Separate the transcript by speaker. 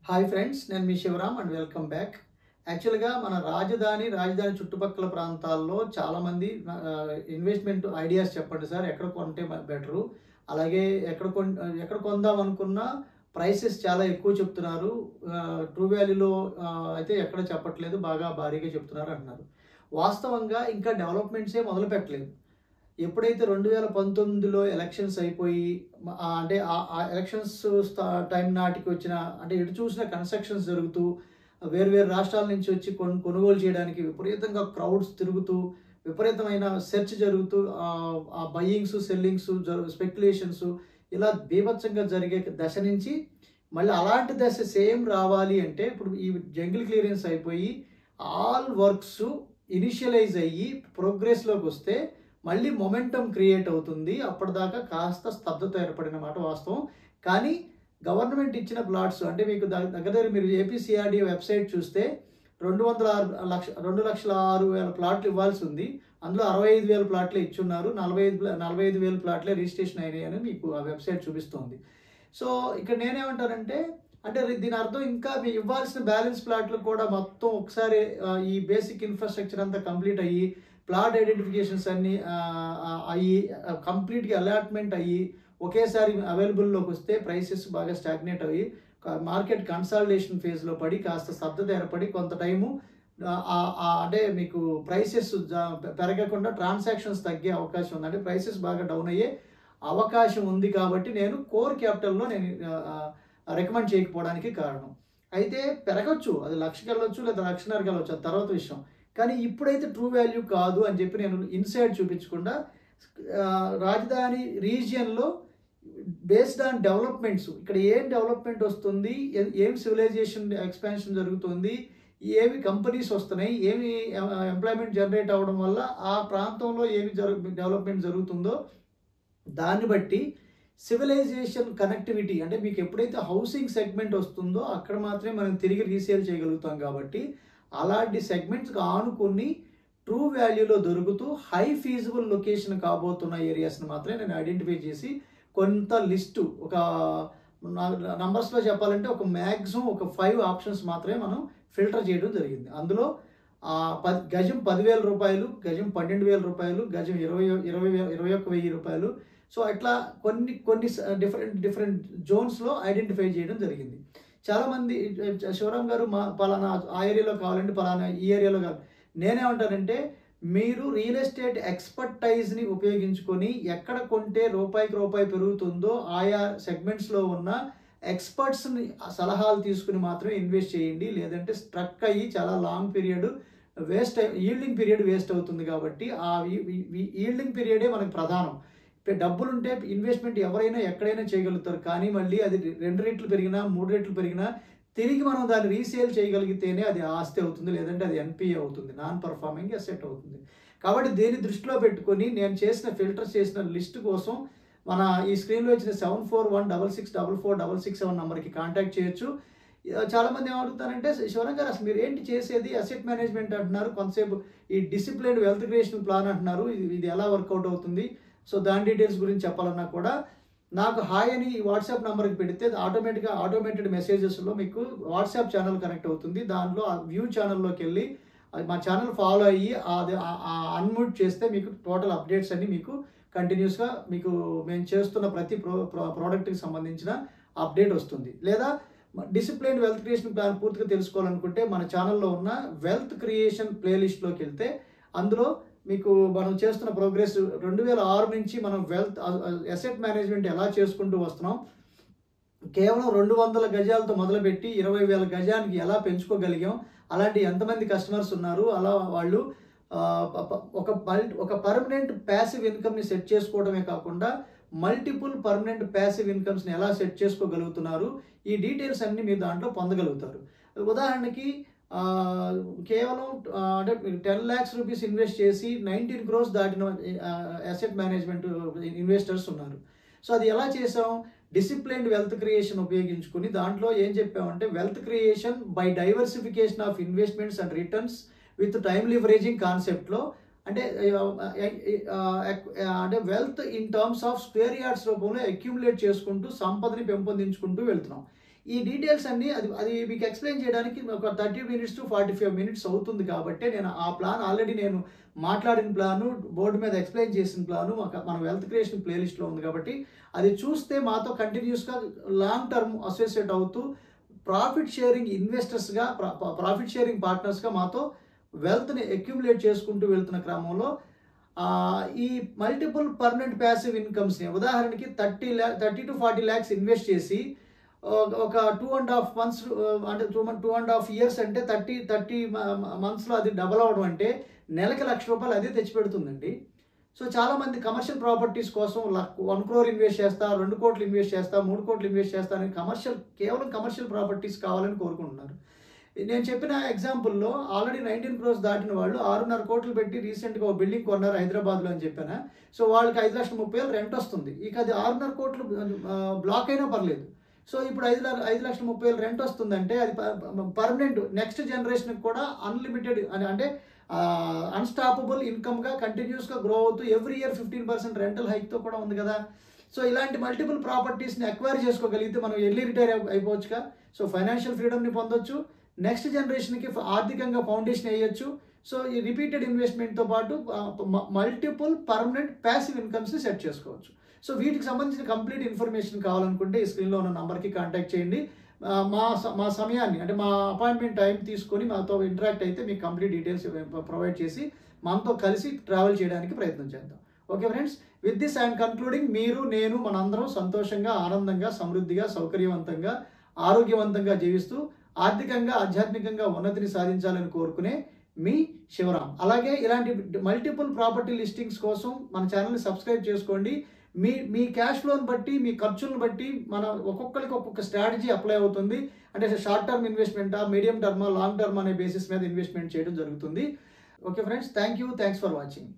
Speaker 1: Hi friends, నేను మీ Shivaram and welcome back. యాక్చువల్గా మన రాజధాని చుట్టుపక్కల ప్రాంతాల్లో చాలామంది ఇన్వెస్ట్మెంట్ ఐడియాస్ చెప్పండి సార్, ఎక్కడ కొంటే బెటరు, అలాగే ఎక్కడ కొందాం అనుకున్నా ప్రైసెస్ చాలా ఎక్కువ చెప్తున్నారు. ట్రూ వాల్యూలో అయితే ఎక్కడ చెప్పట్లేదు, బాగా భారీగా చెప్తున్నారు అంటున్నారు. వాస్తవంగా ఇంకా డెవలప్మెంట్సే మొదలు పెట్టలేదు. ఎప్పుడైతే 2019లో ఎలక్షన్స్ అయిపోయి అంటే ఆ ఎలక్షన్స్ టైం నాటికి వచ్చిన అంటే ఎటు చూసిన కన్స్ట్రక్షన్స్ జరుగుతూ వేరు రాష్ట్రాల నుంచి వచ్చి కొనుగోలు చేయడానికి విపరీతంగా క్రౌడ్స్ తిరుగుతూ విపరీతమైన సెర్చ్ జరుగుతూ ఆ బయ్యింగ్స్ సెల్లింగ్స్ స్పెక్యులేషన్స్ ఇలా బీభత్సంగా జరిగే దశ నుంచి మళ్ళీ అలాంటి దశ సేమ్ రావాలి అంటే ఇప్పుడు ఈ జంగిల్ క్లియరెన్స్ అయిపోయి ఆల్ వర్క్స్ ఇనిషియలైజ్ అయ్యి ప్రోగ్రెస్లోకి వస్తే మళ్ళీ మొమెంటం క్రియేట్ అవుతుంది. అప్పటిదాకా కాస్త స్తబ్దత ఏర్పడిన మాట వాస్తవం. కానీ గవర్నమెంట్ ఇచ్చిన ప్లాట్స్ అంటే మీకు దగ్గర మీరు ఏపీసీఆర్డీ వెబ్సైట్ చూస్తే 2,06,000 ప్లాట్లు ఇవ్వాల్సి ఉంది. అందులో 65,000 ప్లాట్లే ఇచ్చున్నారు. 45,000 ప్లాట్లే రిజిస్ట్రేషన్ అయినాయి అని మీకు ఆ వెబ్సైట్ చూపిస్తోంది. సో ఇక్కడ నేనేమంటానంటే అంటే దీని అర్థం ఇంకా ఇవ్వాల్సిన బ్యాలెన్స్ ప్లాట్లు కూడా మొత్తం ఒకసారి ఈ బేసిక్ ఇన్ఫ్రాస్ట్రక్చర్ అంతా కంప్లీట్ అయ్యి ప్లాట్ ఐడెంటిఫికేషన్స్ అన్నీ అయ్యి కంప్లీట్గా అలాట్మెంట్ అయ్యి ఒకేసారి అవైలబుల్లోకి వస్తే ప్రైసెస్ బాగా స్టాగ్నేట్ అయ్యి మార్కెట్ కన్సాలిడేషన్ ఫేజ్లో పడి కాస్త స్తబ్దత ఏర్పడి కొంత టైము అంటే మీకు ప్రైసెస్ పెరగకుండా ట్రాన్సాక్షన్స్ తగ్గే అవకాశం ఉంది. అంటే ప్రైసెస్ బాగా డౌన్ అయ్యే అవకాశం ఉంది. కాబట్టి నేను కోర్ క్యాపిటల్లో నేను రికమెండ్ చేయకపోవడానికి కారణం. అయితే పెరగచ్చు, అది 1,00,000కి వెళ్ళొచ్చు లేదా 1,50,000కి వెళ్ళొచ్చు, అది తర్వాత విషయం. కానీ ఇప్పుడైతే ట్రూ వాల్యూ కాదు అని చెప్పి నేను ఇన్సైడ్ చూపించకుండా రాజధాని రీజియన్లో బేస్డ్ ఆన్ డెవలప్మెంట్స్ ఇక్కడ ఏం డెవలప్మెంట్ వస్తుంది, ఏం సివిలైజేషన్ ఎక్స్పాన్షన్ జరుగుతుంది, ఏమి కంపెనీస్ వస్తున్నాయి, ఏమి ఎంప్లాయ్మెంట్ జనరేట్ అవ్వడం వల్ల ఆ ప్రాంతంలో ఏమి డెవలప్మెంట్ జరుగుతుందో దాన్ని బట్టి సివిలైజేషన్ కనెక్టివిటీ అంటే మీకు ఎప్పుడైతే హౌసింగ్ సెగ్మెంట్ వస్తుందో అక్కడ మాత్రమే మనం తిరిగి రీసేల్ చేయగలుగుతాం. కాబట్టి అలాంటి సెగ్మెంట్స్కి ఆనుకొని ట్రూ వాల్యూలో దొరుకుతూ హై ఫీజిబుల్ లొకేషన్ కాబోతున్న ఏరియాస్ని మాత్రమే నేను ఐడెంటిఫై చేసి కొంత లిస్టు ఒక నంబర్స్లో చెప్పాలంటే ఒక మ్యాక్సిమం ఒక 5 ఆప్షన్స్ మాత్రమే మనం ఫిల్టర్ చేయడం జరిగింది. అందులో గజం 10,000 రూపాయలు, గజం 12,000 రూపాయలు, గజం 21,000 రూపాయలు. సో అట్లా కొన్ని డిఫరెంట్ జోన్స్లో ఐడెంటిఫై చేయడం జరిగింది. చాలామంది శివరామ్ గారు పలానా ఆ ఏరియాలో కావాలంటే పలానా ఈ ఏరియాలో కావాలి. నేనేమంటానంటే మీరు రియల్ ఎస్టేట్ ఎక్స్పర్టైజ్ని ఉపయోగించుకొని ఎక్కడ కొంటే రూపాయికి రూపాయి పెరుగుతుందో ఆయా సెగ్మెంట్స్లో ఉన్న ఎక్స్పర్ట్స్ని సలహాలు తీసుకుని మాత్రమే ఇన్వెస్ట్ చేయండి. లేదంటే స్ట్రక్ అయ్యి చాలా long period yielding period waste అవుతుంది. కాబట్టి ఆ ఈల్డింగ్ పీరియడే మనకు ప్రధానం. డబ్బులుంటే ఇన్వెస్ట్మెంట్ ఎవరైనా ఎక్కడైనా చేయగలుగుతారు. కానీ మళ్ళీ అది 2 రెట్లు పెరిగినా 3 రెట్లు పెరిగినా తిరిగి మనం దాన్ని రీసేల్ చేయగలిగితేనే అది ఆస్తి అవుతుంది, లేదంటే అది ఎన్పిఏ అవుతుంది, నాన్ పర్ఫార్మింగ్ అసెట్ అవుతుంది. కాబట్టి దీన్ని దృష్టిలో పెట్టుకొని నేను ఫిల్టర్ చేసిన లిస్ట్ కోసం మన ఈ స్క్రీన్లో ఇచ్చిన 7416644667 నెంబర్కి కాంటాక్ట్ చేయొచ్చు. చాలామంది ఏమడుగుతారంటే శివరామ్ గారు అసలు మీరు ఏంటి చేసేది, అసెట్ మేనేజ్మెంట్ అంటున్నారు, కొంతసేపు ఈ డిసిప్లైన్డ్ వెల్త్ క్రియేషన్ ప్లాన్ అంటున్నారు, ఇది ఎలా వర్కౌట్ అవుతుంది, సో దాని డీటెయిల్స్ గురించి చెప్పాలన్నా కూడా నాకు హాయ్ అని ఈ వాట్సాప్ నెంబర్కి పెడితే ఆటోమేటెడ్ మెసేజెస్లో మీకు వాట్సాప్ ఛానల్ కనెక్ట్ అవుతుంది. దాంట్లో ఆ వ్యూ ఛానల్లోకి వెళ్ళి మా ఛానల్ ఫాలో అయ్యి అది అన్మ్యూట్ చేస్తే మీకు టోటల్ అప్డేట్స్ అన్ని మీకు కంటిన్యూస్గా మీకు మేము చేస్తున్న ప్రతి ప్రోడక్ట్కి సంబంధించిన అప్డేట్ వస్తుంది. లేదా డిసిప్లైన్ వెల్త్ క్రియేషన్ ప్లాన్ పూర్తిగా తెలుసుకోవాలనుకుంటే మన ఛానల్లో ఉన్న వెల్త్ క్రియేషన్ ప్లేలిస్ట్లోకి వెళ్తే అందులో మీకు మనం చేస్తున్న ప్రోగ్రెస్ 2006 నుంచి మనం వెల్త్ అసెట్ మేనేజ్మెంట్ ఎలా చేసుకుంటూ వస్తున్నాం, కేవలం 200 గజాలతో మొదలుపెట్టి 20,000 గజానికి ఎలా పెంచుకోగలిగాం, అలాంటి ఎంతమంది కస్టమర్స్ ఉన్నారు, అలా వాళ్ళు ఒక పర్మనెంట్ ప్యాసివ్ ఇన్కమ్ని సెట్ చేసుకోవడమే కాకుండా మల్టిపుల్ పర్మనెంట్ ప్యాసివ్ ఇన్కమ్స్ని ఎలా సెట్ చేసుకోగలుగుతున్నారు, ఈ డీటెయిల్స్ అన్నీ మీరు దాంట్లో పొందగలుగుతారు. ఉదాహరణకి కేవలం అంటే 10 lakhs రూపీస్ ఇన్వెస్ట్ చేసి 19 crores దాటిన అసెట్ మేనేజ్మెంట్ ఇన్వెస్టర్స్ ఉన్నారు. సో అది ఎలా చేసాం, డిసిప్లైన్డ్ వెల్త్ క్రియేషన్ ఉపయోగించుకుని దాంట్లో ఏం చెప్పామంటే wealth creation by diversification of investments and returns with time leveraging కాన్సెప్ట్లో అంటే wealth in terms of square yards రూపంలో అక్యూములేట్ చేసుకుంటూ సంపదని పెంపొందించుకుంటూ వెళ్తున్నాం. ఈ డీటెయిల్స్ అన్నీ అది మీకు ఎక్స్ప్లెయిన్ చేయడానికి ఒక 30 minutes to 45 minutes అవుతుంది కాబట్టి నేను ఆ ప్లాన్ ఆల్రెడీ నేను మాట్లాడిన ప్లాను, బోర్డు మీద ఎక్స్ప్లెయిన్ చేసిన ప్లాను మన వెల్త్ క్రియేషన్ ప్లేలిస్ట్లో ఉంది కాబట్టి అది చూస్తే మాతో కంటిన్యూస్గా లాంగ్ టర్మ్ అసోసియేట్ అవుతూ ప్రాఫిట్ షేరింగ్ ఇన్వెస్టర్స్గా, ప్రాఫిట్ షేరింగ్ పార్ట్నర్స్గా మాతో వెల్త్ని అక్యుములేట్ చేసుకుంటూ వెళ్తున్న క్రమంలో ఈ మల్టిపుల్ పర్మనెంట్ ప్యాసివ్ ఇన్కమ్స్ని ఉదాహరణకి 30 to 40 lakhs ఇన్వెస్ట్ చేసి ఒక 2.5 months అంటే 2.5 years అంటే 30 monthsలో అది డబల్ అవడం అంటే నెలకి ₹1,00,000 అదే తెచ్చిపెడుతుందండి. సో చాలామంది కమర్షియల్ ప్రాపర్టీస్ కోసం 1 crore ఇన్వెస్ట్ చేస్తా, 2 కోట్లు ఇన్వెస్ట్ చేస్తా, 3 కోట్లు ఇన్వెస్ట్ చేస్తా అని కేవలం కమర్షియల్ ప్రాపర్టీస్ కావాలని కోరుకుంటున్నారు. నేను చెప్పిన ఎగ్జాంపుల్లో ఆల్రెడీ 19 crores దాటిన వాళ్ళు 6.5 కోట్లు పెట్టి రీసెంట్గా ఒక బిల్డింగ్ కొన్నారు హైదరాబాద్లో అని చెప్పాను. సో వాళ్ళకి 5,30,000 రెంట్ వస్తుంది. ఇక అది 6.5 కోట్లు బ్లాక్ అయినా పర్లేదు. సో ఇప్పుడు 5,30,000 రెంట్ వస్తుందంటే అది పర్మనెంట్ నెక్స్ట్ జనరేషన్కి కూడా అన్లిమిటెడ్ అంటే అన్స్టాపబుల్ ఇన్కమ్గా కంటిన్యూస్గా గ్రో అవుతూ ఎవ్రీ ఇయర్ 15% రెంటల్ హైక్తో కూడా ఉంది కదా. సో ఇలాంటి మల్టిపుల్ ప్రాపర్టీస్ని అక్వైర్ చేసుకోగలిగితే మనం ఎర్లీ రిటైర్ అయిపోవచ్చుగా. సో ఫైనాన్షియల్ ఫ్రీడమ్ని పొందొచ్చు, నెక్స్ట్ జనరేషన్కి ఆర్థికంగా ఫౌండేషన్ వేయచ్చు. సో ఈ రిపీటెడ్ ఇన్వెస్ట్మెంట్తో పాటు మల్టిపుల్ పర్మనెంట్ ప్యాసివ్ ఇన్కమ్స్ని సెట్ చేసుకోవచ్చు. సో వీటికి సంబంధించిన కంప్లీట్ ఇన్ఫర్మేషన్ కావాలనుకుంటే ఈ స్క్రీన్లో ఉన్న నంబర్కి కాంటాక్ట్ చేయండి. మా సమయాన్ని అంటే మా అపాయింట్మెంట్ టైం తీసుకొని మాతో ఇంటరాక్ట్ అయితే మీకు కంప్లీట్ డీటెయిల్స్ ప్రొవైడ్ చేసి మనతో కలిసి ట్రావెల్ చేయడానికి ప్రయత్నం చేద్దాం. Okay friends, with this I'm concluding. మీరు, నేను, మనందరం సంతోషంగా, ఆనందంగా, సమృద్ధిగా, సౌకర్యవంతంగా, ఆరోగ్యవంతంగా జీవిస్తూ ఆర్థికంగా, ఆధ్యాత్మికంగా ఉన్నతిని సాధించాలని కోరుకునే మీ శివరాం. అలాగే ఇలాంటి మల్టిపుల్ ప్రాపర్టీ లిస్టింగ్స్ కోసం మన ఛానల్ని సబ్స్క్రైబ్ చేసుకోండి. మీ క్యాష్ ఫ్లోని బట్టి, మీ ఖర్చులను బట్టి మన ఒక్కొక్కరికి ఒక్కొక్క స్ట్రాటజీ అప్లై అవుతుంది. అంటే షార్ట్ టర్మ్ ఇన్వెస్ట్మెంటా, మీడియం టర్మా, లాంగ్ టర్మ్ అనే బేసిస్ మీద ఇన్వెస్ట్మెంట్ చేయడం జరుగుతుంది. Okay friends, thanks for watching.